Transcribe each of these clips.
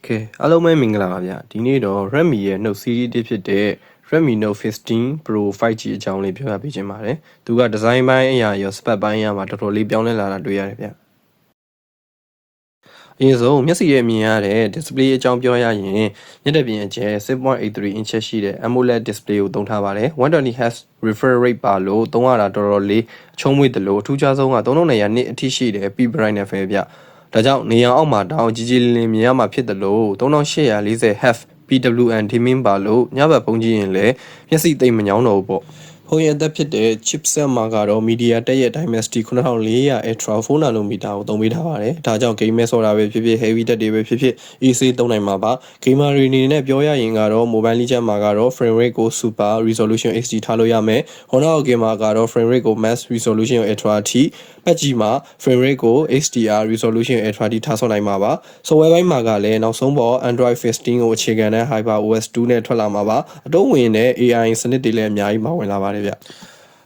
ကဲအားလုံးပဲမင်္ဂလာပါဗျဒီနေ့တော့ Redmi ရဲ့ Note series တစ်ဖြစ်တဲ့ Redmi Note 15 Pro 5G အကြောင်းလေးပြောပြပေးချင်ပါတယ်သူကဒီဇိုင်းပိုင်းအရာရော spec ပိုင်းအရာမှာတော်တော်လေးပြောင်းလဲလာတာတွေ့ရတယ်ဗျအရင်ဆုံးမျက်စိရဲ့မြင်ရတဲ့ display အကြောင်းပြောရရင်မျက်နှာပြင်အကျယ် 6.83 inch ရှိတဲ့ AMOLED display ကိုသုံးထားပါတယ် 120Hz refresh rate ပါလို့သုံးရတာတော်တော်လေးအချုံးမွေ့တယ်လို့အထူးခြားဆုံးက3200 nit အထိရှိတဲ့ peak brightness ပဲဗျဒါကြောင့်နေရောင်အောက်မှာတောင်ကြီးကြီးလင်းလင်းမြင်ရမှာဖြစ်တယ်လို့3840Hz PWM dimming ပါလို့ညဘက်ပုံကြည့်ရင်လည်းမျက်စိသိမ့်မညောင်းတော့ဘူးပေါ့ဖုန်းရဲ့အသက်ဖြစ်တဲ့ chipset မှာကတော့ MediaTek ရဲ့ Dimensity 9400 Ultra 4 nanometer ကိုသုံးပေးထားပါတယ်ဒါကြောင့် game ဆော်တာပဲဖြစ်ဖြစ် heavy တက်တွေပဲဖြစ်ဖြစ် easy သုံးနိုင်မှာပါ gamer တွေအနေနဲ့ပြောရရင်ကတော့ mobile legend မှာကတော့ frame rate ကို super resolution HD ထားလို့ရမယ် Honor gamer ကတော့ frame rate ကို max resolution Ultra အထိ PUBG မှာ frame rate ကို HDR resolution Ultra အထိထားဆော်နိုင်မှာပါ software ဘိုင်းမှာကလည်းနောက်ဆုံးပေါ် Android 15 ကိုအခြေခံတဲ့ HyperOS 2 နဲ့ထွက်လာမှာပါအတုံးဝင်တဲ့ AI စနစ်တွေလည်းအများကြီးပါဝင်လာပါတယ်ဗျ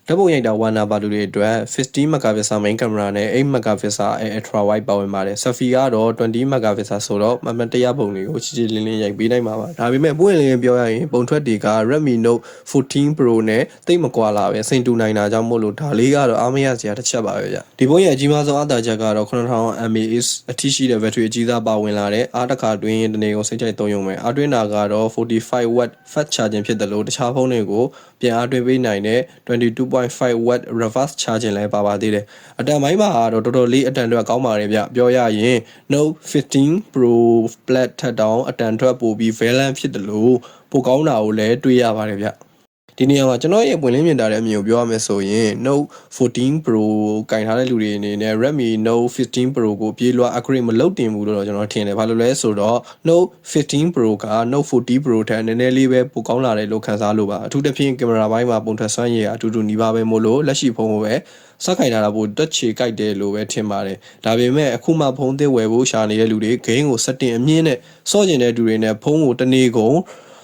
ဓာတ်ပုံရိုက်တာဝါနာပါလူတွေအတွက်15 megapixel main camera နဲ့8 megapixel ultra wide ပါဝင်ပါတယ် selfie ကတော့20 megapixel ဆိုတော့မှန်မှန်တရားပုံတွေကိုချစ်ချစ်လင်းလင်းရိုက်ပေးနိုင်မှာပါဒါပေမဲ့ပွင့်လင်းပြောရရင်ပုံထွက်တွေက Redmi Note 14 Pro နဲ့တိတ်မကွာလာပဲစိန်တူနိုင်တာကြောင့်မို့လို့ဒါလေးကတော့အားမရစရာတစ်ချက်ပါပဲဗျဒီပုံရဲ့အကြီးမားဆုံးအသာချက်ကတော့ 9000 mAh အထိရှိတဲ့ battery အကြီးစားပါဝင်လာတဲ့အားတစ်ခါတွင်းရင်တနေ့ကိုစိတ်ကြိုက်သုံးရုံပဲအားတွင်းတာကတော့45 watt fast charging ဖြစ်တယ်လို့တခြားဖုန်းတွေကိုပြန်အားတွင်းပေးနိုင်တဲ့ 22.5 watt reverse charging လည်းပါသေးတယ်အတန်ပိုင်းမှာတော့တော်တော်လေးအတန်အတွက်ကောင်းပါတယ်ဗျပြောရရင် Note 15 Pro Plus ထက်တောင်အတန်အတွက်ပိုပြီး value ဖြစ်တယ်လို့ပိုကောင်းတာကိုလည်းတွေ့ရပါတယ်ဗျဒီနေရာမှာကျွန်တော်ရဲ့ပွင့်လင်းမြင်တာတဲ့အမြင်ကိုပြောရမယ်ဆိုရင် Note 14 Pro ကင်ထားတဲ့လူတွေအနေနဲ့ Redmi Note 15 Pro ကိုပြေးလွှာ upgrade မလုပ်တင်ဘူးလို့တော့ကျွန်တော်ထင်တယ်ဘာလို့လဲဆိုတော့ Note 15 Pro က Note 40 Pro ထက်နည်းနည်းလေးပဲပိုကောင်းလာတယ်လို့ခန်းစားလို့ပါအထူးသဖြင့်ကင်မရာပိုင်းမှာပုံထွက်စွမ်းရည်အတူတူနီးပါးပဲမို့လို့လက်ရှိဖုန်းကိုပဲစခိုင်ထားတာပိုတွက်ချေကြိုက်တယ်လို့ပဲထင်ပါတယ်ဒါပေမဲ့အခုမှဖုန်းသစ်ဝယ်ဖို့ရှာနေတဲ့လူတွေ game ကို setting အမြင့်နဲ့စော့ကျင်တဲ့လူတွေနဲ့ဖုန်းကိုတနေ့ကုန်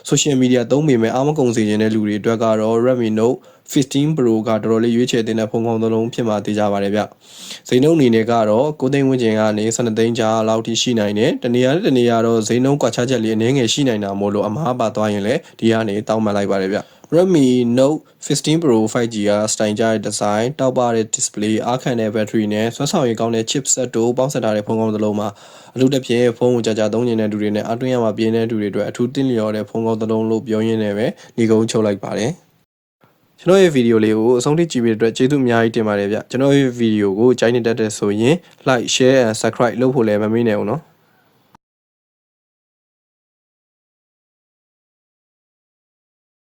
social media သုံးပေမဲ့အားမကုန်စေချင်တဲ့လူတွေအတွက်ကတော့ Redmi Note 15 Pro ကတော်တော်လေးရွေးချယ်တဲ့ဖုန်းကောင်းတစ်လုံးဖြစ်မှာသိကြပါတယ်ဗျ။ဈေးနှုန်းအနေနဲ့ကတော့9သိန်းဝန်းကျင်ကနေ12သိန်းကြားလောက်ထိရှိနိုင်တယ်။တနေရာနဲ့တနေရာတော့ဈေးနှုန်းကွာခြားချက်လေးအနည်းငယ်ရှိနိုင်တာမို့လို့အမှားပါသွားရင်လည်းဒီကနေတောင်းပန်လိုက်ပါတယ်ဗျ။ Redmi Note 15 Pro 5G ကစတိုင်ကြတဲ့ design တောက်ပတဲ့ display အားခံတဲ့ battery နဲ့စွမ်းဆောင်ရည်ကောင်းတဲ့ chipset တို့ပေါင်းစပ်ထားတဲ့ဖုန်းကောင်းတစ်လုံးမှာအထူးသဖြင့်ဖုန်းကိုကြာသုံးနေတဲ့လူတွေနဲ့အတွင်းရမှာပြင်းတဲ့လူတွေအတွက်အထူးသင့်လျော်တဲ့ဖုန်းကောင်းတစ်လုံးလို့ပြောရင်းနဲ့ပဲညီကုန်းချုပ်လိုက်ပါတယ်ကျွန်တော်ရဲ့ဗီဒီယိုလေးကိုအဆုံးထိကြည့်ပြီးတဲ့အတွက်ကျေးဇူးအများကြီးတင်ပါတယ်ဗျကျွန်တော်ရဲ့ဗီဒီယိုကိုကြိုက်နေတတ်တဲ့ဆိုရင် like share and subscribe လုပ်ဖို့လည်းမမေ့နဲ့ဘူးနော်